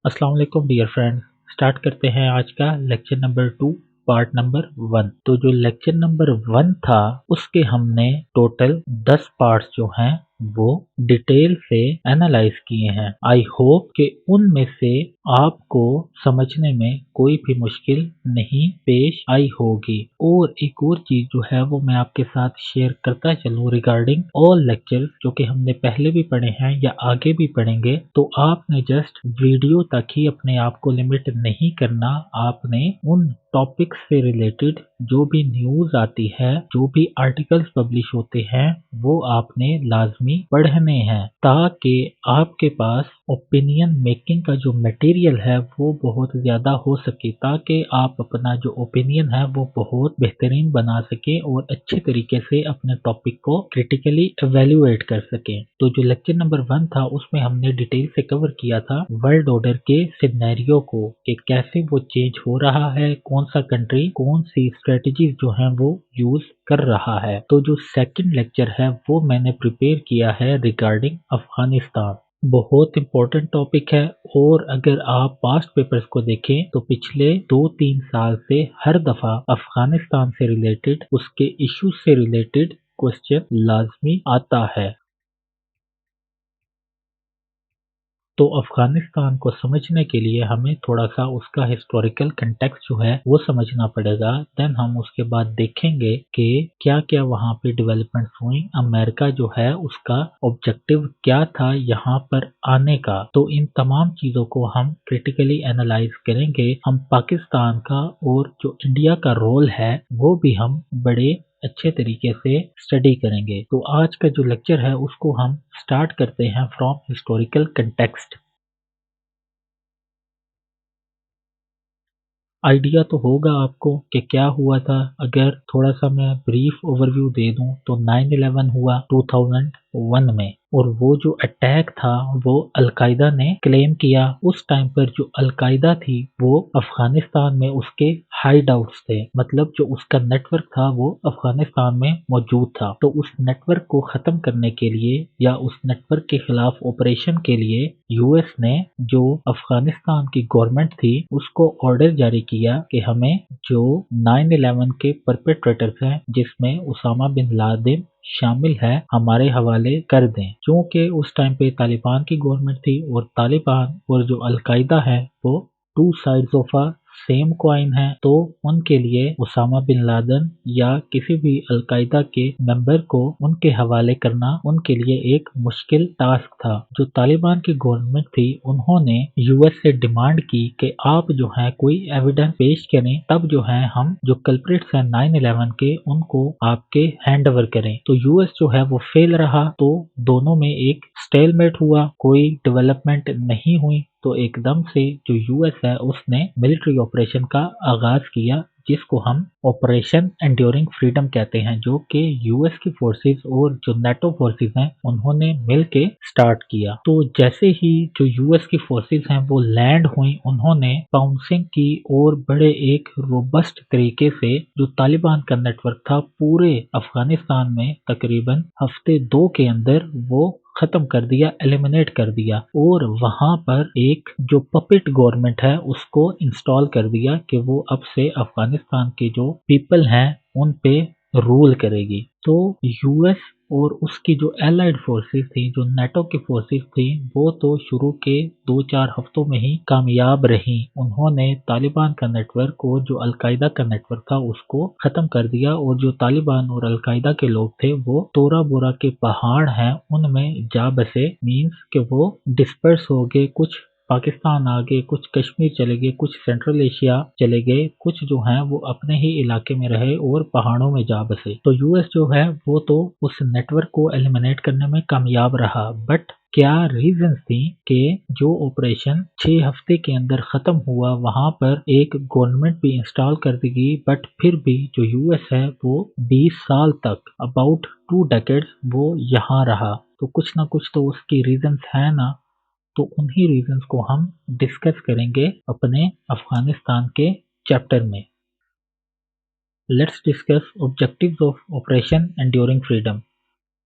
अस्सलाम वालेकुम dear friend. Start करते हैं आज का लेक्चर नंबर 2 पार्ट नंबर 1। तो जो लेक्चर नंबर 1 था उसके हमने टोटल 10 पार्ट्स जो हैं वो डिटेल से एनालाइज किए हैं। आई होप कि उनमें से आपको समझने में कोई भी मुश्किल नहीं पेश आई होगी। और एक और चीज जो है वो मैं आपके साथ शेयर करता चलूं रिगार्डिंग ऑल लेक्चर जो कि हमने पहले भी पढ़े हैं या आगे भी पढ़ेंगे। तो आपने जस्ट वीडियो तक ही अपने आप को लिमिट नहीं करना। आपने उन टॉपिक्स से रिलेटेड जो भी न्यूज आती है, जो भी आर्टिकल्स पब्लिश होते हैं, वो आपने लाजमी पढ़ने हैं ताकि आपके पास ओपिनियन मेकिंग का जो मटेरियल है वो बहुत ज्यादा हो सके, ताकि आप अपना जो ओपिनियन है वो बहुत बेहतरीन बना सके और अच्छे तरीके से अपने टॉपिक को क्रिटिकली एवेल्युएट कर सके। तो जो लेक्चर नंबर 1 था उसमें हमने डिटेल से कवर किया था वर्ल्ड ऑर्डर के सिनेरियो को, कि कैसे वो चेंज हो रहा है, कौन सा कंट्री कौन सी स्ट्रेटजीज जो है वो यूज कर रहा है। तो जो सेकंड लेक्चर है वो मैंने प्रिपेयर किया है रिगार्डिंग अफगानिस्तान। बहुत इंपॉर्टेंट टॉपिक है और अगर आप पास्ट पेपर्स को देखें तो पिछले 2-3 साल से हर दफा अफगानिस्तान से रिलेटेड, उसके इश्यूज से रिलेटेड क्वेश्चन लाजमी आता है। तो अफगानिस्तान को समझने के लिए हमें थोड़ा सा उसका हिस्टोरिकल कंटेक्स्ट जो है वो समझना पड़ेगा। देन हम उसके बाद देखेंगे कि क्या क्या वहाँ पे डेवलपमेंट्स हुई, अमेरिका जो है उसका ऑब्जेक्टिव क्या था यहाँ पर आने का। तो इन तमाम चीजों को हम क्रिटिकली एनालाइज करेंगे। हम पाकिस्तान का और जो इंडिया का रोल है वो भी हम बड़े अच्छे तरीके से स्टडी करेंगे। तो आज का जो लेक्चर है उसको हम स्टार्ट करते हैं फ्रॉम हिस्टोरिकल कंटेक्स्ट। आइडिया तो होगा आपको कि क्या हुआ था। अगर थोड़ा सा मैं ब्रीफ ओवरव्यू दे दूं तो 9/11 हुआ 2001 में, और वो जो अटैक था वो अलकायदा ने क्लेम किया। उस टाइम पर जो अलकायदा थी वो अफगानिस्तान में उसके हाइड आउट्स थे, मतलब जो उसका नेटवर्क था वो अफगानिस्तान में मौजूद था। तो उस नेटवर्क को खत्म करने के लिए या उस नेटवर्क के खिलाफ ऑपरेशन के लिए यूएस ने, जो अफगानिस्तान की गवर्नमेंट थी, उसको ऑर्डर जारी किया कि हमें जो 9/11 के परपेट्रेटर्स हैं जिसमें उसामा बिन लादेन शामिल है, हमारे हवाले कर दें। क्योंकि उस टाइम पे तालिबान की गवर्नमेंट थी और तालिबान और जो अलकायदा है वो two sides of a same coin है। तो उनके लिए उसामा बिन लादेन या किसी भी अलकायदा के मेंबर को उनके हवाले करना उनके लिए एक मुश्किल टास्क था। जो तालिबान की गवर्नमेंट थी उन्होंने यूएस से डिमांड की कि आप जो है कोई एविडेंस पेश करें, तब जो है हम जो कल्प्रिट्स हैं 9/11 के उनको आपके हैंड ओवर करें। तो यूएस जो है वो फेल रहा। तो दोनों में एक स्टेलमेट हुआ, कोई डेवलपमेंट नहीं हुई। तो एकदम से जो यूएस है उसने मिलिट्री ऑपरेशन का आगाज किया, जिसको हम ऑपरेशन एंड्योरिंग फ्रीडम कहते हैं, जो कि यूएस की फोर्सेस और जो नेटो फोर्सेस हैं उन्होंने मिलके स्टार्ट किया। तो जैसे ही जो यूएस की फोर्सेस हैं वो लैंड हुई, उन्होंने पाउंसिंग की और बड़े एक रोबस्ट तरीके से जो तालिबान का नेटवर्क था पूरे अफगानिस्तान में तकरीबन हफ्ते 2 के अंदर वो खत्म कर दिया, एलिमिनेट कर दिया। और वहां पर एक जो पपेट गवर्नमेंट है उसको इंस्टॉल कर दिया कि वो अब से अफगानिस्तान के जो पीपल हैं उन पे रूल करेगी। तो यूएस और उसकी जो एलाइड फोर्सेस थी, जो नेटो की फोर्सेस थी, वो तो शुरू के 2-4 हफ्तों में ही कामयाब रही। उन्होंने तालिबान का नेटवर्क और जो अलकायदा का नेटवर्क था उसको खत्म कर दिया। और जो तालिबान और अलकायदा के लोग थे वो तोरा बोरा के पहाड़ हैं उनमें जा बसे, मीन्स कि वो डिस्पर्स हो गए। कुछ पाकिस्तान आ गए, कुछ कश्मीर चले गए, कुछ सेंट्रल एशिया चले गए, कुछ जो हैं वो अपने ही इलाके में रहे और पहाड़ों में जा बसे। तो यूएस जो है वो तो उस नेटवर्क को एलिमिनेट करने में कामयाब रहा। बट क्या रीजंस थी कि जो ऑपरेशन 6 हफ्ते के अंदर खत्म हुआ वहां पर एक गवर्नमेंट भी इंस्टॉल कर दी गई, बट फिर भी जो यूएस है वो 20 साल तक, अबाउट 2 डेकेड्स, वो यहाँ रहा। तो कुछ ना कुछ तो उसकी रीजंस है ना। तो उन्हीं रीजंस को हम डिस्कस करेंगे अपने अफगानिस्तान के चैप्टर में। Let's discuss objectives of operation enduring freedom.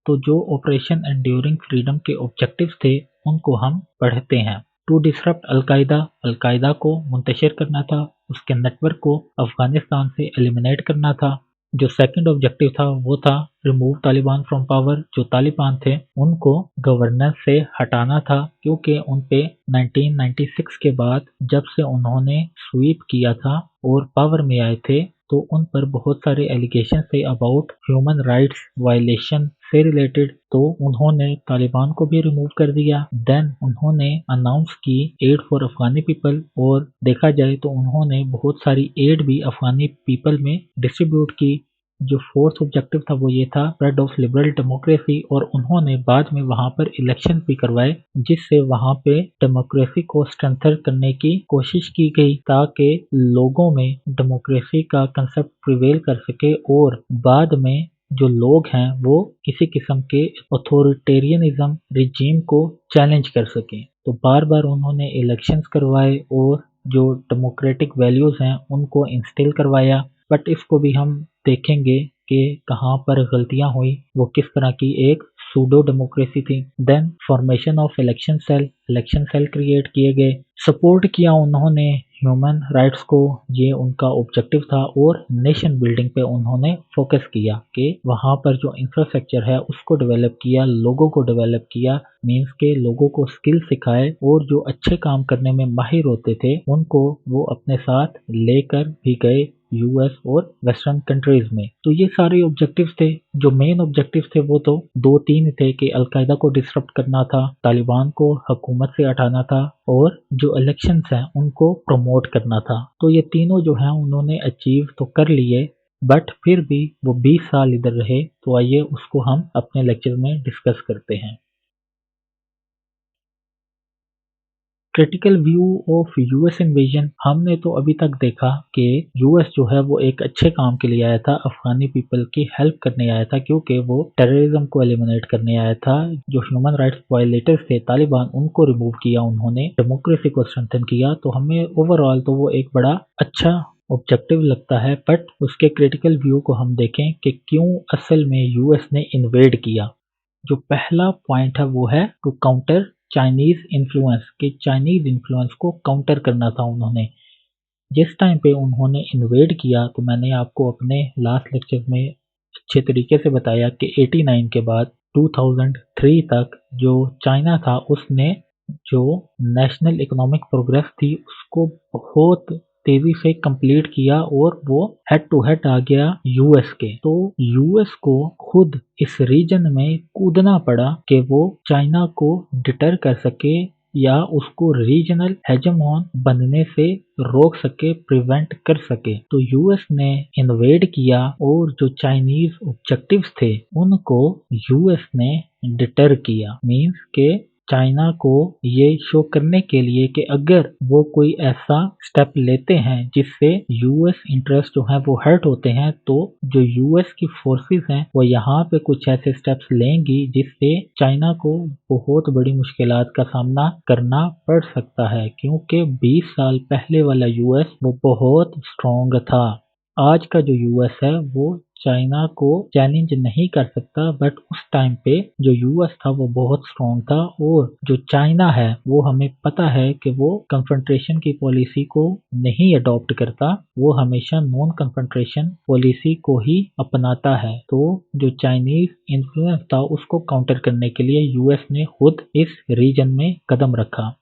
तो जो ऑपरेशन एंड्योरिंग फ्रीडम के ऑब्जेक्टिव्स थे उनको हम पढ़ते हैं। टू डिसरप्ट अलकायदा को मुंतशिर करना था, उसके नेटवर्क को अफगानिस्तान से एलिमिनेट करना था। जो सेकंड ऑब्जेक्टिव था वो था रिमूव तालिबान फ्रॉम पावर। जो तालिबान थे उनको गवर्नेंस से हटाना था, क्योंकि उन पे 1996 के बाद जब से उन्होंने स्वीप किया था और पावर में आए थे तो उन पर बहुत सारे एलिगेशन थे अबाउट ह्यूमन राइट्स वायलेशन से रिलेटेड। तो उन्होंने तालिबान को भी रिमूव कर दिया। देन उन्होंने अनाउंस की एड फॉर अफगानी पीपल, और देखा जाए तो उन्होंने बहुत सारी एड भी अफगानी पीपल में डिस्ट्रीब्यूट की। जो फोर्थ ऑब्जेक्टिव था वो ये था स्प्रेड ऑफ लिबरल डेमोक्रेसी, और उन्होंने बाद में वहां पर इलेक्शन भी करवाए जिससे वहां पे डेमोक्रेसी को स्ट्रेंथन करने की कोशिश की गई, ताकि लोगों में डेमोक्रेसी का कंसेप्ट प्रिवेल कर सके और बाद में जो लोग हैं वो किसी किस्म के अथॉरिटेरियनिज्म रिजीम को चैलेंज कर सकें। तो बार बार उन्होंने इलेक्शंस करवाए और जो डेमोक्रेटिक वैल्यूज हैं उनको इंस्टिल करवाया। बट इसको भी हम देखेंगे कि कहाँ पर गलतियां हुई, वो किस तरह की एक सूडो डेमोक्रेसी थी। Then formation of election cell create किए गए, सपोर्ट किया उन्होंने ह्यूमन राइट्स को, ये उनका ऑब्जेक्टिव था। और नेशन बिल्डिंग पे उन्होंने फोकस किया कि वहाँ पर जो इंफ्रास्ट्रक्चर है उसको डेवलप किया, लोगों को डेवलप किया, मीन्स के लोगों को स्किल सिखाए और जो अच्छे काम करने में माहिर होते थे उनको वो अपने साथ लेकर भी गए यूएस और वेस्टर्न कंट्रीज में। तो ये सारे ऑब्जेक्टिव्स थे। जो मेन ऑब्जेक्टिव्स थे वो तो दो तीन थे कि अलकायदा को डिसरप्ट करना था, तालिबान को हुकूमत से हटाना था और जो इलेक्शंस हैं उनको प्रमोट करना था। तो ये तीनों जो हैं उन्होंने अचीव तो कर लिए, बट फिर भी वो 20 साल इधर रहे। तो आइए उसको हम अपने लेक्चर में डिस्कस करते हैं। Critical view of US invasion. हमने तो अभी तक देखा कि यूएस जो है वो एक अच्छे काम के लिए आया था, अफगानी पीपल की हेल्प करने आया था, क्योंकि वो टेररिज्म को एलिमिनेट करने आया था। जो ह्यूमन राइट्स वायलेटर्स थे तालिबान, उनको रिमूव किया उन्होंने, डेमोक्रेसी को स्ट्रेंथन किया। तो हमें ओवरऑल तो वो एक बड़ा अच्छा ऑब्जेक्टिव लगता है। बट उसके क्रिटिकल व्यू को हम देखें कि क्यों असल में यूएस ने इन्वेड किया। जो पहला पॉइंट है वो है टू काउंटर चाइनीज इन्फ्लुएंस, कि चाइनीज इन्फ्लुएंस को काउंटर करना था उन्होंने। जिस टाइम पे उन्होंने इन्वेड किया तो मैंने आपको अपने लास्ट लेक्चर में अच्छे तरीके से बताया कि 89 के बाद 2003 तक जो चाइना था उसने जो नेशनल इकोनॉमिक प्रोग्रेस थी उसको बहुत तेजी से कंप्लीट किया और वो हेड टू हेड आ गया यूएस के। तो यूएस को खुद इस रीजन में कूदना पड़ा कि वो चाइना को डिटर कर सके या उसको रीजनल हेजेमोन बनने से रोक सके, प्रिवेंट कर सके। तो यूएस ने इन्वेड किया और जो चाइनीज ऑब्जेक्टिव्स थे उनको यूएस ने डिटर किया। मींस के चाइना को ये शो करने के लिए कि अगर वो कोई ऐसा स्टेप लेते हैं जिससे यूएस इंटरेस्ट जो है वो हर्ट होते हैं, तो जो यूएस की फोर्सेस हैं वो यहाँ पे कुछ ऐसे स्टेप्स लेंगी जिससे चाइना को बहुत बड़ी मुश्किलात का सामना करना पड़ सकता है, क्योंकि 20 साल पहले वाला यूएस वो बहुत स्ट्रॉन्ग था। आज का जो यूएस है वो चाइना को चैलेंज नहीं कर सकता, बट उस टाइम पे जो यूएस था वो बहुत स्ट्रॉन्ग था। और जो चाइना है वो हमें पता है कि वो कन्फ्रंटेशन की पॉलिसी को नहीं अडॉप्ट करता, वो हमेशा नॉन कन्फ्रंटेशन पॉलिसी को ही अपनाता है। तो जो चाइनीज इन्फ्लुएंस था उसको काउंटर करने के लिए यूएस ने खुद इस रीजन में कदम रखा।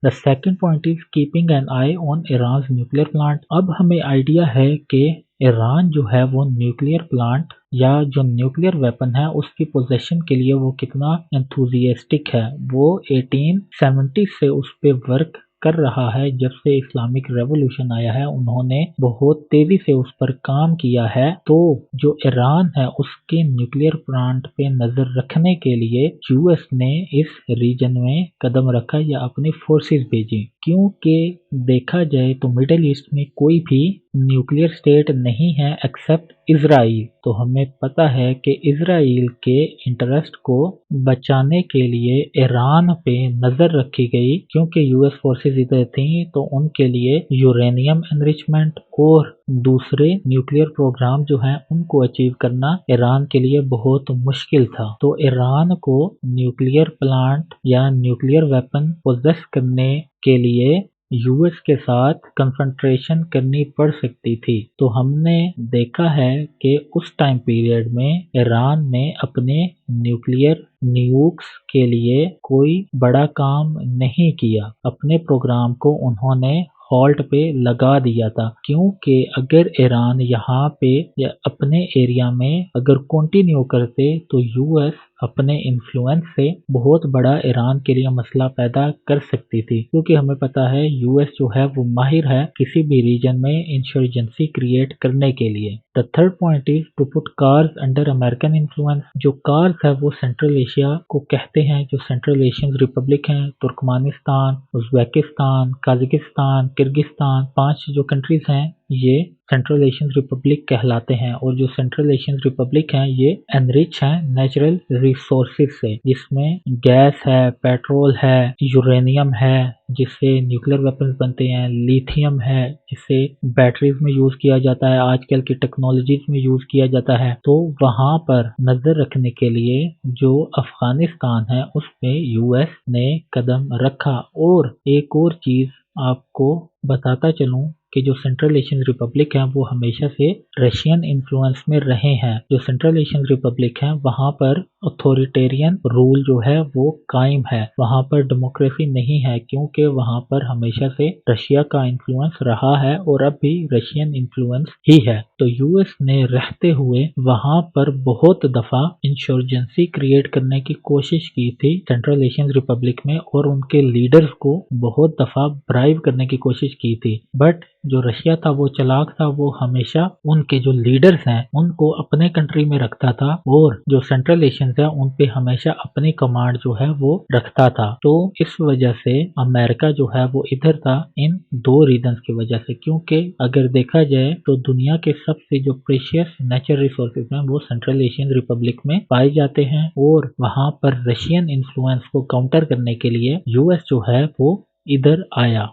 The second point is keeping an I on Iran nuclear plant. अब हमें आइडिया है कि ईरान जो है वो न्यूक्लियर प्लांट या जो न्यूक्लियर वेपन है उसकी पोजेशन के लिए वो कितना एंथुजियास्टिक है। वो 1870 से उस पे वर्क कर रहा है। जब से इस्लामिक रेवोल्यूशन आया है उन्होंने बहुत तेजी से उस पर काम किया है। तो जो ईरान है उसके न्यूक्लियर प्लांट पे नजर रखने के लिए यूएस ने इस रीजन में कदम रखा या अपनी फोर्सेस भेजी। क्योंकि देखा जाए तो मिडिल ईस्ट में कोई भी न्यूक्लियर स्टेट नहीं है एक्सेप्ट इजराइल। तो हमें पता है कि इजराइल के इंटरेस्ट को बचाने के लिए ईरान पे नजर रखी गई, क्योंकि यूएस फोर्सेस इधर थी तो उनके लिए यूरेनियम एनरिचमेंट और दूसरे न्यूक्लियर प्रोग्राम जो हैं उनको अचीव करना ईरान के लिए बहुत मुश्किल था। तो ईरान को न्यूक्लियर प्लांट या न्यूक्लियर वेपन पोजेस करने के लिए यूएस के साथ कंसंट्रेशन करनी पड़ सकती थी। तो हमने देखा है कि उस टाइम पीरियड में ईरान ने अपने न्यूक्लियर न्यूक्स के लिए कोई बड़ा काम नहीं किया, अपने प्रोग्राम को उन्होंने हॉल्ट पे लगा दिया था, क्योंकि अगर ईरान यहाँ पे या अपने एरिया में अगर कंटिन्यू करते तो यूएस अपने इन्फ्लुएंस से बहुत बड़ा ईरान के लिए मसला पैदा कर सकती थी, क्योंकि हमें पता है यूएस जो है वो माहिर है किसी भी रीजन में इंसर्जेंसी क्रिएट करने के लिए। The third point is to put CARs under American influence. जो कार्स है वो सेंट्रल एशिया को कहते हैं, जो सेंट्रल एशियन रिपब्लिक हैं, तुर्कमानिस्तान, उज्बेकिस्तान, काजाकिस्तान, किर्गिस्तान, 5 जो कंट्रीज हैं ये सेंट्रल एशियन रिपब्लिक कहलाते हैं। और जो सेंट्रल एशियन रिपब्लिक हैं ये एनरिच हैं नेचुरल रिसोर्सेज से, जिसमें गैस है, पेट्रोल है, यूरेनियम है जिससे न्यूक्लियर वेपन्स बनते हैं, लिथियम है जिसे बैटरीज में यूज किया जाता है, आजकल की टेक्नोलॉजीज में यूज किया जाता है। तो वहां पर नजर रखने के लिए जो अफगानिस्तान है उस पे यूएस ने कदम रखा। और एक और चीज आपको बताता चलूं कि जो सेंट्रल एशियन रिपब्लिक है वो हमेशा से रशियन इन्फ्लुएंस में रहे हैं। जो सेंट्रल एशियन रिपब्लिक है वहां पर अथॉरिटेरियन रूल जो है वो कायम है, वहां पर डेमोक्रेसी नहीं है, क्योंकि वहां पर हमेशा से रशिया का इन्फ्लुएंस रहा है और अब भी रशियन इन्फ्लुएंस ही है। तो यूएस ने रहते हुए वहां पर बहुत दफा इंसर्जेंसी क्रिएट करने की कोशिश की थी सेंट्रल एशियन रिपब्लिक में, और उनके लीडर्स को बहुत दफा ब्राइब करने की कोशिश की थी। बट जो रशिया था वो चालाक था, वो हमेशा उनके जो लीडर्स हैं उनको अपने कंट्री में रखता था और जो सेंट्रल एशियंस है उन पे हमेशा अपनी कमांड जो है वो रखता था। तो इस वजह से अमेरिका जो है वो इधर था इन 2 रीजंस की वजह से, क्योंकि अगर देखा जाए तो दुनिया के सबसे जो प्रेशियस नेचुरल रिसोर्सेज हैं वो सेंट्रल एशियन रिपब्लिक में पाए जाते हैं, और वहां पर रशियन इन्फ्लुएंस को काउंटर करने के लिए यूएस जो है वो इधर आया।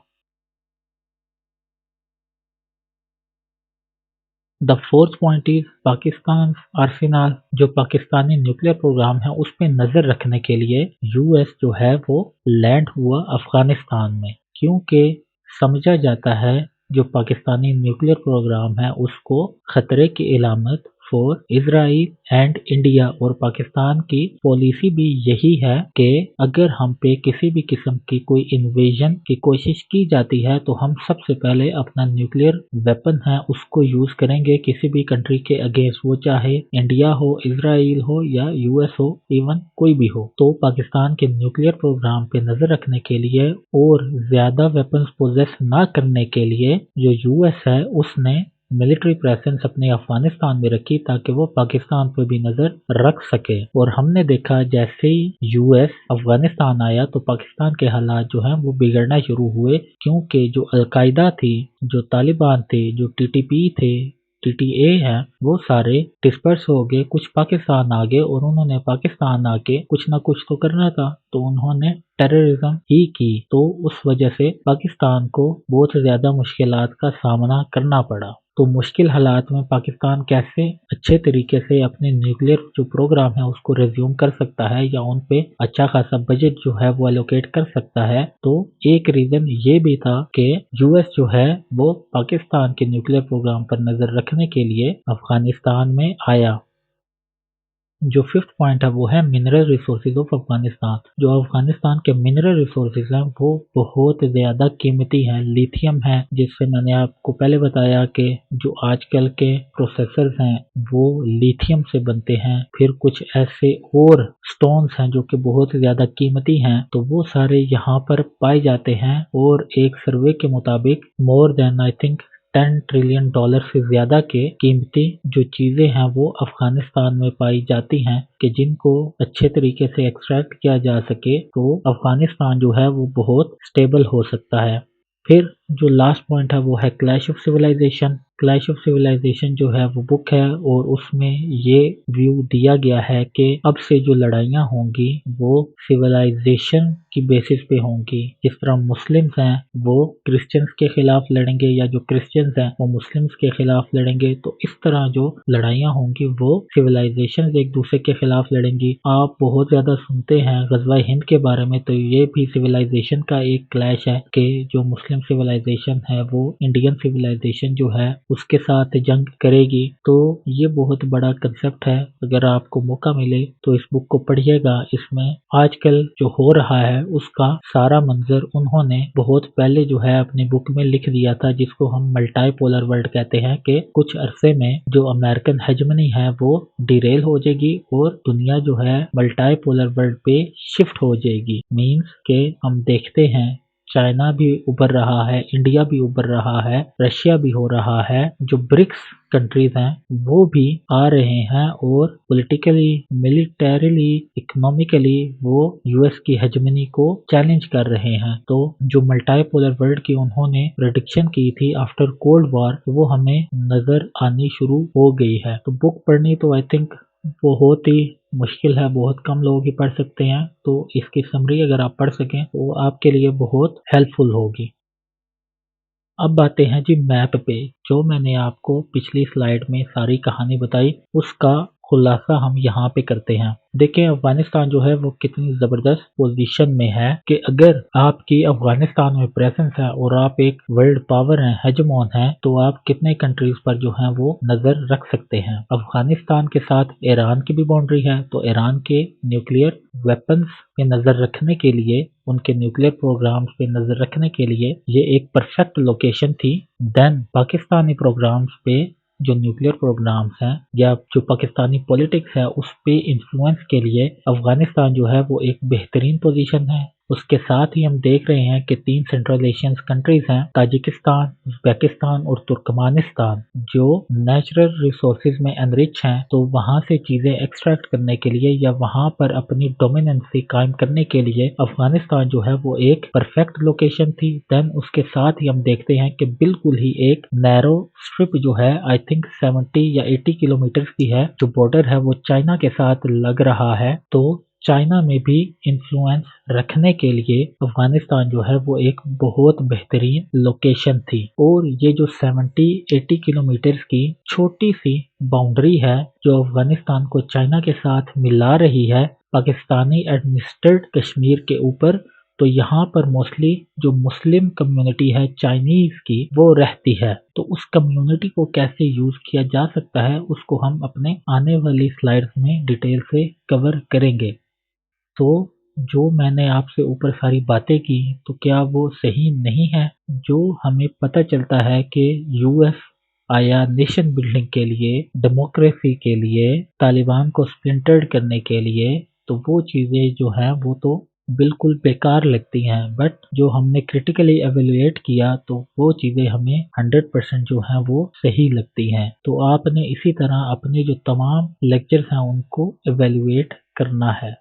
The fourth point is Pakistan Arsenal. जो पाकिस्तानी न्यूक्लियर प्रोग्राम है उस पर नजर रखने के लिए यूएस जो है वो लैंड हुआ अफगानिस्तान में, क्योंकि समझा जाता है जो पाकिस्तानी न्यूक्लियर प्रोग्राम है उसको खतरे की इलामत फॉर इजराइल एंड इंडिया। और पाकिस्तान की पॉलिसी भी यही है कि अगर हम पे किसी भी किस्म की कोई इन्वेजन की कोशिश की जाती है तो हम सबसे पहले अपना न्यूक्लियर वेपन है उसको यूज करेंगे किसी भी कंट्री के अगेंस्ट, वो चाहे इंडिया हो, इजराइल हो या यूएस हो, इवन कोई भी हो। तो पाकिस्तान के न्यूक्लियर प्रोग्राम पे नजर रखने के लिए और ज्यादा वेपन्स पोजेस ना करने के लिए जो यूएस है उसने मिलिट्री प्रेजेंस अपने अफगानिस्तान में रखी ताकि वो पाकिस्तान पर भी नजर रख सके। और हमने देखा जैसे ही यूएस अफगानिस्तान आया तो पाकिस्तान के हालात जो हैं वो बिगड़ना शुरू हुए, क्योंकि जो अलकायदा थी, जो तालिबान थे, जो टीटीपी थे, टीटीए हैं, वो सारे डिस्पर्स हो गए, कुछ पाकिस्तान आ गए और उन्होंने पाकिस्तान आके कुछ ना कुछ तो करना था, तो उन्होंने टेररिज्म ही की। तो उस वजह से पाकिस्तान को बहुत ज्यादा मुश्किलात का सामना करना पड़ा। तो मुश्किल हालात में पाकिस्तान कैसे अच्छे तरीके से अपने न्यूक्लियर जो प्रोग्राम है उसको रिज्यूम कर सकता है या उन पे अच्छा खासा बजट जो है वो एलोकेट कर सकता है। तो एक रीजन ये भी था कि यूएस जो है वो पाकिस्तान के न्यूक्लियर प्रोग्राम पर नजर रखने के लिए अफगानिस्तान में आया। जो फिफ्थ पॉइंट है वो है मिनरल रिसोर्सेज ऑफ अफगानिस्तान। जो अफगानिस्तान के मिनरल रिसोर्सेज हैं वो बहुत ज़्यादा कीमती हैं। लिथियम है जिससे मैंने आपको पहले बताया कि जो आजकल के प्रोसेसर्स हैं वो लिथियम से बनते हैं। फिर कुछ ऐसे और स्टोन्स हैं जो कि बहुत ज़्यादा कीमती हैं, तो वो सारे यहाँ पर पाए जाते हैं। और एक सर्वे के मुताबिक more than I think $10 trillion से ज्यादा के कीमती जो चीजें हैं वो अफगानिस्तान में पाई जाती हैं कि जिनको अच्छे तरीके से एक्सट्रैक्ट किया जा सके तो अफगानिस्तान जो है वो बहुत स्टेबल हो सकता है। फिर जो लास्ट पॉइंट है वो है clash of civilisation. Clash of civilisation जो है वो बुक है और उसमें ये व्यू दिया गया है कि अब से जो लड़ाइयाँ होंगी वो सिविलाइजेशन की बेसिस पे होंगी। जिस तरह मुस्लिम्स हैं वो क्रिश्चियंस के खिलाफ लड़ेंगे या जो क्रिश्चियंस हैं वो मुस्लिम्स के खिलाफ लड़ेंगे, तो इस तरह जो लड़ाइयाँ होंगी वो सिविलाइजेशन एक दूसरे के खिलाफ लड़ेंगी। आप बहुत ज्यादा सुनते हैं गजवा हिंद के बारे में, तो ये भी सिविलाइजेशन का एक क्लैश है कि जो मुस्लिम सिविलाइजेशन है वो इंडियन सिविलाइजेशन जो है उसके साथ जंग करेगी। तो ये बहुत बड़ा कंसेप्ट है, अगर आपको मौका मिले तो इस बुक को पढ़िएगा। इसमें आजकल जो हो रहा है उसका सारा मंजर उन्होंने बहुत पहले जो है अपनी बुक में लिख दिया था, जिसको हम मल्टीपोलर वर्ल्ड कहते हैं कि कुछ अरसे में जो अमेरिकन हेजमनी है वो डिरेल हो जाएगी और दुनिया जो है मल्टीपोलर वर्ल्ड पे शिफ्ट हो जाएगी। मींस के हम देखते हैं चाइना भी उभर रहा है, इंडिया भी उभर रहा है, रशिया भी हो रहा है, जो ब्रिक्स कंट्रीज हैं वो भी आ रहे हैं और पॉलिटिकली, मिलिटरीली, इकोनॉमिकली वो यूएस की हेजमनी को चैलेंज कर रहे हैं। तो जो मल्टीपोलर वर्ल्ड की उन्होंने प्रेडिक्शन की थी आफ्टर कोल्ड वॉर वो हमें नजर आनी शुरू हो गई है। तो बुक पढ़नी तो आई थिंक बहुत ही मुश्किल है, बहुत कम लोग ही पढ़ सकते हैं, तो इसकी समरी अगर आप पढ़ सकें तो आपके लिए बहुत हेल्पफुल होगी। अब आते हैं जी मैप पे। जो मैंने आपको पिछली स्लाइड में सारी कहानी बताई उसका खुलासा हम यहाँ पे करते हैं। देखिए अफगानिस्तान जो है वो कितनी जबरदस्त पोजीशन में है कि अगर आपकी अफगानिस्तान में प्रेजेंस है और आप एक वर्ल्ड पावर हैं, हेजमोन हैं, तो आप कितने कंट्रीज पर जो है वो नजर रख सकते हैं। अफगानिस्तान के साथ ईरान की भी बाउंड्री है, तो ईरान के न्यूक्लियर वेपन्स पे नजर रखने के लिए, उनके न्यूक्लियर प्रोग्राम्स पे नजर रखने के लिए ये एक परफेक्ट लोकेशन थी। देन पाकिस्तानी प्रोग्राम्स पे जो न्यूक्लियर प्रोग्राम्स हैं या जो पाकिस्तानी पॉलिटिक्स है उस पे इंफ्लुएंस के लिए अफगानिस्तान जो है वो एक बेहतरीन पोजीशन है। उसके साथ ही हम देख रहे हैं कि 3 सेंट्रल एशियन कंट्रीज हैं, ताजिकिस्तान, उज्बेकिस्तान और तुर्कमानिस्तान, जो नेचुरल रिसोर्सेज में एनरिच हैं, तो वहां से चीजें एक्सट्रैक्ट करने के लिए या वहां पर अपनी डोमिनेंसी कायम करने के लिए अफगानिस्तान जो है वो एक परफेक्ट लोकेशन थी। देन उसके साथ ही हम देखते हैं कि बिल्कुल ही एक नैरो स्ट्रिप जो है आई थिंक 70 या 80 किलोमीटर की है, जो बॉर्डर है वो चाइना के साथ लग रहा है। तो चाइना में भी इन्फ्लुएंस रखने के लिए अफगानिस्तान जो है वो एक बहुत बेहतरीन लोकेशन थी। और ये जो 70-80 किलोमीटर की छोटी सी बाउंड्री है जो अफगानिस्तान को चाइना के साथ मिला रही है पाकिस्तानी एडमिनिस्ट्रेटेड कश्मीर के ऊपर, तो यहाँ पर मोस्टली जो मुस्लिम कम्युनिटी है चाइनीज की वो रहती है। तो उस कम्युनिटी को कैसे यूज किया जा सकता है उसको हम अपने आने वाली स्लाइड्स में डिटेल से कवर करेंगे। तो जो मैंने आपसे ऊपर सारी बातें की तो क्या वो सही नहीं है? जो हमें पता चलता है कि यूएस आया नेशन बिल्डिंग के लिए, डेमोक्रेसी के लिए, तालिबान को स्प्लिंटर्ड करने के लिए, तो वो चीज़ें जो हैं वो तो बिल्कुल बेकार लगती हैं। बट जो हमने क्रिटिकली एवेल्युएट किया तो वो चीज़ें हमें 100% जो हैं वो सही लगती हैं। तो आपने इसी तरह अपने जो तमाम लेक्चर्स हैं उनको एवेल्युएट करना है।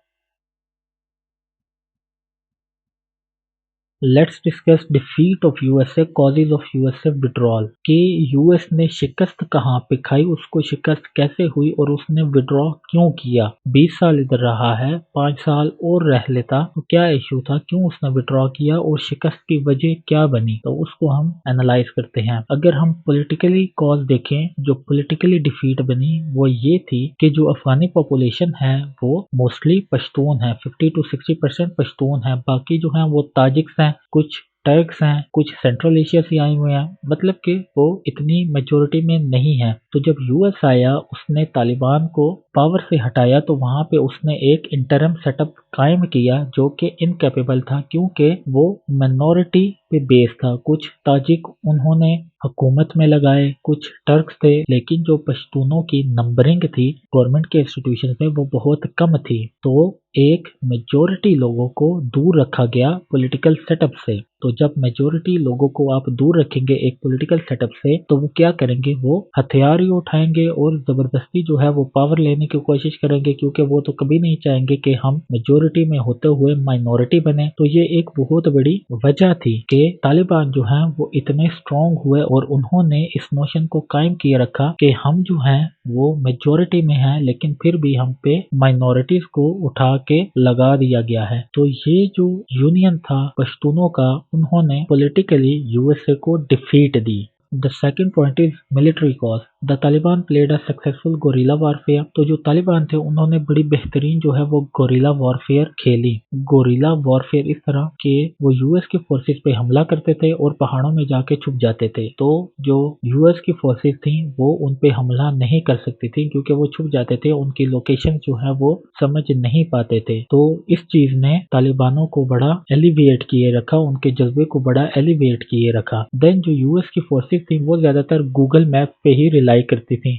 Let's discuss defeat of USA, causes of USA withdrawal, कि यूएस ने शिकस्त कहाँ पे खाई, उसको शिकस्त कैसे हुई और उसने विड्रॉ क्यों किया। 20 साल इधर रहा है, 5 साल और रह लेता तो क्या इशू था, क्यों उसने विड्रॉ किया और शिकस्त की वजह क्या बनी, तो उसको हम एनालाइज करते हैं। अगर हम पॉलिटिकली कॉज देखें, जो पॉलिटिकली डिफीट बनी वो ये थी कि जो अफगानी पॉपुलेशन है वो मोस्टली पश्तून है, 50 to 60% पश्तून है, बाकी जो है वो ताजिक्स हैं, कुछ टर्क्स हैं, कुछ सेंट्रल एशिया से आए हुए हैं, मतलब कि वो इतनी मेजोरिटी में नहीं है। तो जब यूएस आया उसने तालिबान को पावर से हटाया तो वहां पे उसने एक इंटरम सेटअप कायम किया जो कि इनकैपेबल था क्योंकि वो मिनॉरिटी पे बेस था। कुछ ताजिक उन्होंने हुकूमत में लगाए, कुछ टर्क्स थे, लेकिन जो पश्तूनों की नंबरिंग थी गवर्नमेंट के इंस्टीट्यूशन में वो बहुत कम थी। तो एक मेजोरिटी लोगों को दूर रखा गया पॉलिटिकल सेटअप से। तो जब मेजोरिटी लोगों को आप दूर रखेंगे एक पॉलिटिकल सेटअप से तो वो क्या करेंगे, वो हथियार ही उठाएंगे और जबरदस्ती जो है वो पावर लेने की कोशिश करेंगे क्योंकि वो तो कभी नहीं चाहेंगे कि हम मेजोरिटी में होते हुए माइनॉरिटी बने। तो ये एक बहुत बड़ी वजह थी कि तालिबान जो है वो इतने स्ट्रांग हुए और उन्होंने इस नोशन को कायम किए रखा कि हम जो हैं वो मेजोरिटी में हैं लेकिन फिर भी हम पे माइनॉरिटीज को उठा के लगा दिया गया है। तो ये जो यूनियन था पश्तूनों का, उन्होंने पॉलिटिकली यूएसए को defeat the. The second point is military cause. The Taliban played a successful guerrilla warfare. तो जो तालिबान थे उन्होंने बड़ी बेहतरीन जो है वो गोरिल्ला वॉरफेयर खेली। गोरिल्ला वॉरफेयर इस तरह के वो यूएस की फोर्सेस पे हमला करते थे और पहाड़ों में जाके छुप जाते थे। तो जो यूएस की फोर्सेस थी वो उन पे हमला नहीं कर सकती थी क्योंकि वो छुप जाते थे, उनकी लोकेशन जो है वो समझ नहीं पाते थे। तो इस चीज ने तालिबानों को बड़ा एलिविएट किए रखा, उनके जज्बे को बड़ा एलिविएट किए रखा। देन जो यूएस की फोर्सेस थी वो ज्यादातर गूगल मैप पे ही रिलाई करती थी।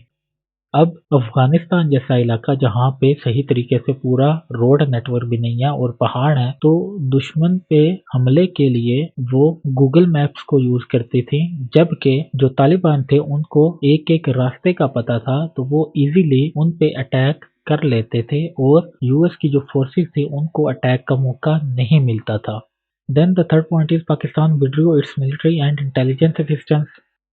अब अफगानिस्तान जैसा इलाका जहाँ पे सही तरीके से पूरा रोड नेटवर्क भी नहीं है और पहाड़ है, तो दुश्मन पे हमले के लिए वो गूगल मैप्स को यूज करती थी। जबकि जो तालिबान थे उनको एक एक रास्ते का पता था तो वो इजीली उन पे अटैक कर लेते थे और यूएस की जो फोर्सेस थी उनको अटैक का मौका नहीं मिलता था। Then the third point is Pakistan withdrew its military and intelligence assistance.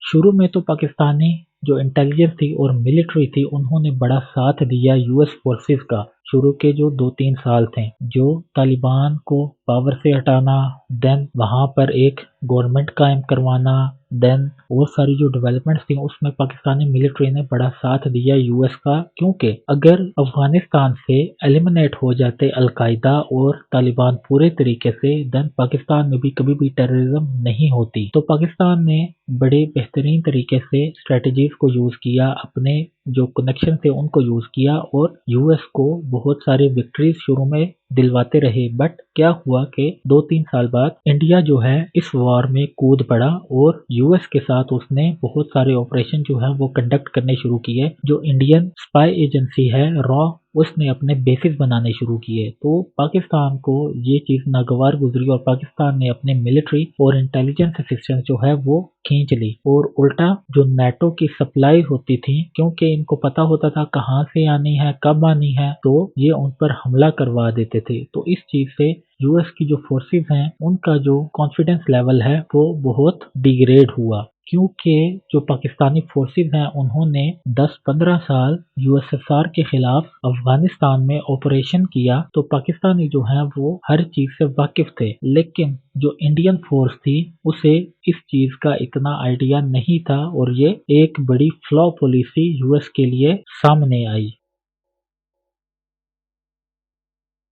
शुरू में तो पाकिस्तानी जो इंटेलिजेंस थी और मिलिट्री थी उन्होंने बड़ा साथ दिया यूएस फोर्सेस का। शुरू के जो 2-3 साल थे, जो तालिबान को पावर से हटाना, देन वहां पर एक गवर्नमेंट कायम करवाना, देन वो सारी जो डेवलपमेंट्स थी उसमें पाकिस्तानी मिलिट्री ने बड़ा साथ दिया यूएस का। क्योंकि अगर अफगानिस्तान से एलिमिनेट हो जाते अलकायदा और तालिबान पूरे तरीके से, देन पाकिस्तान में भी कभी भी टेररिज्म नहीं होती। तो पाकिस्तान ने बड़े बेहतरीन तरीके से स्ट्रेटजीज को यूज किया, अपने जो कनेक्शन थे उनको यूज किया और यूएस को बहुत सारे विक्ट्रीज शुरू में दिलवाते रहे। बट क्या हुआ कि 2-3 साल बाद इंडिया जो है इस वॉर में कूद पड़ा और यूएस के साथ उसने बहुत सारे ऑपरेशन जो है वो कंडक्ट करने शुरू किए। जो इंडियन स्पाई एजेंसी है रॉ, उसने अपने बेसिस बनाने शुरू किए। तो पाकिस्तान को ये चीज नागवार गुजरी और पाकिस्तान ने अपने मिलिट्री और इंटेलिजेंस असिस्टेंस जो है वो खींच ली और उल्टा जो नेटो की सप्लाई होती थी, क्योंकि इनको पता होता था कहाँ से आनी है कब आनी है, तो ये उन पर हमला करवा देते थे। तो इस चीज से यूएस की जो फोर्सेस हैं उनका जो कॉन्फिडेंस लेवल है वो बहुत डिग्रेड हुआ। क्योंकि जो पाकिस्तानी फोर्सेस हैं उन्होंने 10-15 साल यूएसएसआर के खिलाफ अफगानिस्तान में ऑपरेशन किया, तो पाकिस्तानी जो हैं वो हर चीज से वाकिफ थे। लेकिन जो इंडियन फोर्स थी उसे इस चीज का इतना आइडिया नहीं था और ये एक बड़ी फ्लॉ पॉलिसी यूएस के लिए सामने आई।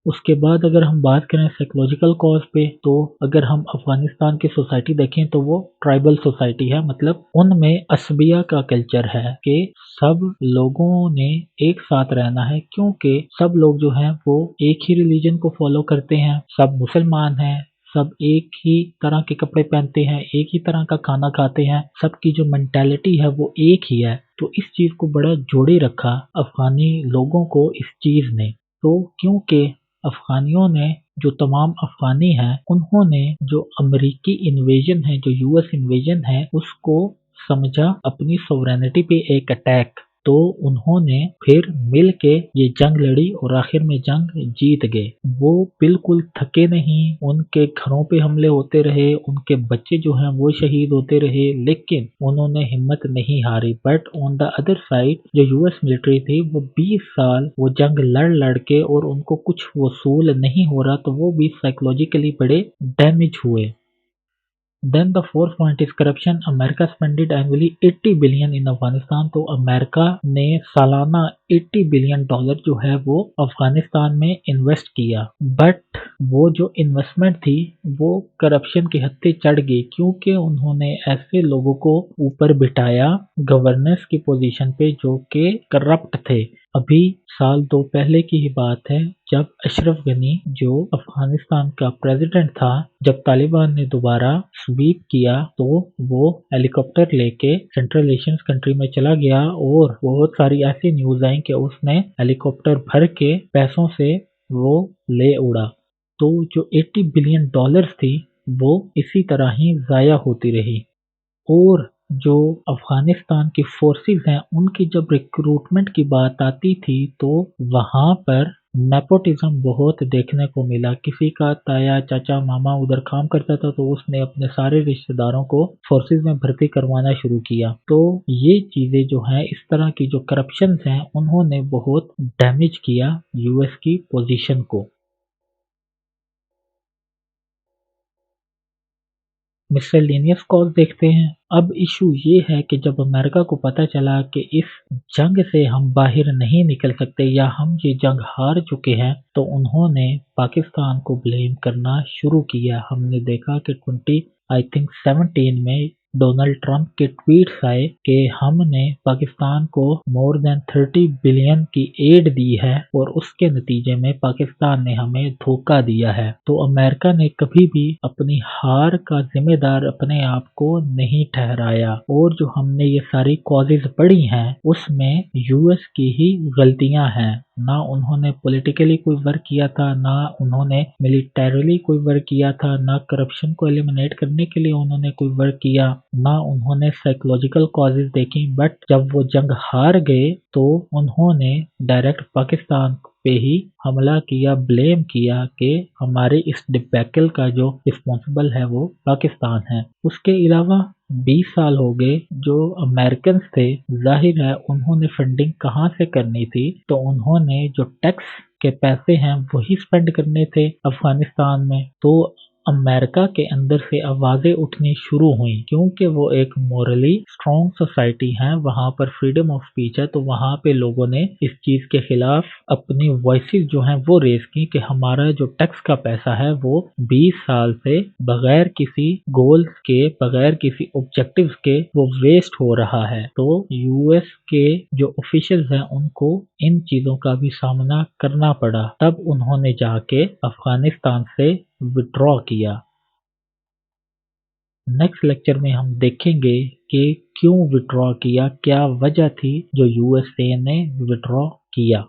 उसके बाद अगर हम बात करें साइकोलॉजिकल कॉज पे, तो अगर हम अफगानिस्तान की सोसाइटी देखें तो वो ट्राइबल सोसाइटी है। मतलब उनमें असबिया का कल्चर है कि सब लोगों ने एक साथ रहना है, क्योंकि सब लोग जो हैं वो एक ही रिलीजन को फॉलो करते हैं, सब मुसलमान हैं, सब एक ही तरह के कपड़े पहनते हैं, एक ही तरह का खाना खाते हैं, सबकी जो मेंटालिटी है वो एक ही है। तो इस चीज को बड़ा जोड़े रखा अफगानी लोगों को इस चीज ने। तो क्योंकि अफगानियों ने, जो तमाम अफगानी हैं उन्होंने जो अमेरिकी इन्वेजन है, जो यूएस इन्वेजन है, उसको समझा अपनी सोवरेनिटी पे एक अटैक। तो उन्होंने फिर मिल के ये जंग लड़ी और आखिर में जंग जीत गए। वो बिल्कुल थके नहीं, उनके घरों पे हमले होते रहे, उनके बच्चे जो हैं वो शहीद होते रहे, लेकिन उन्होंने हिम्मत नहीं हारी। But on the other side जो यूएस मिलिट्री थी वो 20 साल वो जंग लड़ लड़ के और उनको कुछ वसूल नहीं हो रहा, तो वो भी साइकोलॉजिकली बड़े डैमेज हुए। Then the fourth point is corruption. America spended annually 80 billion in Afghanistan. तो अमेरिका ने सालाना 80 बिलियन डॉलर जो है वो अफगानिस्तान में इन्वेस्ट किया, बट वो जो इन्वेस्टमेंट थी वो करप्शन की हद तक चढ़ गई, क्योंकि उन्होंने ऐसे लोगों को ऊपर बिठाया गवर्नेंस की पोजीशन पे जो कि करप्ट थे। अभी साल 2 पहले की ही बात है, जब अशरफ गनी जो अफगानिस्तान का प्रेसिडेंट था, जब तालिबान ने दोबारा स्वीप किया तो वो हेलीकॉप्टर लेके सेंट्रल एशियन कंट्री में चला गया और बहुत सारी ऐसी न्यूज आई कि उसने हेलीकॉप्टर भर के पैसों से वो ले उड़ा। तो जो 80 बिलियन डॉलर्स थी वो इसी तरह ही जाया होती रही। और जो अफगानिस्तान की फोर्सेस हैं उनकी जब रिक्रूटमेंट की बात आती थी तो वहां पर नेपोटिज्म बहुत देखने को मिला। किसी का ताया चाचा मामा उधर काम करता था तो उसने अपने सारे रिश्तेदारों को फोर्सेस में भर्ती करवाना शुरू किया। तो ये चीजें जो हैं, इस तरह की जो करप्शन हैं, उन्होंने बहुत डैमेज किया यूएस की पोजीशन को। मिसलेनियस कॉज देखते हैं। अब इशू ये है कि जब अमेरिका को पता चला कि इस जंग से हम बाहर नहीं निकल सकते या हम ये जंग हार चुके हैं, तो उन्होंने पाकिस्तान को ब्लेम करना शुरू किया। हमने देखा कि 2017 में डोनाल्ड ट्रंप के ट्वीट्स आए कि हमने पाकिस्तान को मोर देन 30 बिलियन की एड दी है और उसके नतीजे में पाकिस्तान ने हमें धोखा दिया है। तो अमेरिका ने कभी भी अपनी हार का जिम्मेदार अपने आप को नहीं ठहराया और जो हमने ये सारी कॉजेज पढ़ी हैं उसमें यूएस की ही गलतियां हैं। ना उन्होंने पॉलिटिकली कोई वर्क किया था, ना उन्होंने मिलिटरीली कोई वर्क किया था, ना करप्शन को एलिमिनेट करने के लिए उन्होंने कोई वर्क किया, ना उन्होंने साइकोलॉजिकल कॉजेज देखी। बट जब वो जंग हार गए तो उन्होंने डायरेक्ट पाकिस्तान पे ही हमला किया, ब्लेम किया कि हमारे इस डिबैकल का जो रिस्पॉन्सिबल है वो पाकिस्तान है। उसके अलावा 20 साल हो गए, जो अमेरिकन थे जाहिर है उन्होंने फंडिंग कहाँ से करनी थी, तो उन्होंने जो टैक्स के पैसे हैं वही स्पेंड करने थे अफगानिस्तान में। तो अमेरिका के अंदर से आवाजें उठनी शुरू हुई, क्योंकि वो एक मोरली स्ट्रॉन्ग सोसाइटी है, वहां पर फ्रीडम ऑफ स्पीच है, तो वहां पे लोगों ने इस चीज के खिलाफ अपनी वॉइसेस जो हैं वो रेज की कि हमारा जो टैक्स का पैसा है वो 20 साल से बगैर किसी गोल्स के, बगैर किसी ऑब्जेक्टिव्स के वो वेस्ट हो रहा है। तो यूएस के जो ऑफिशियल्स हैं उनको इन चीजों का भी सामना करना पड़ा, तब उन्होंने जाके अफगानिस्तान से विड्रॉ किया। नेक्स्ट लेक्चर में हम देखेंगे कि क्यों विड्रॉ किया, क्या वजह थी जो यूएसए ने विड्रॉ किया।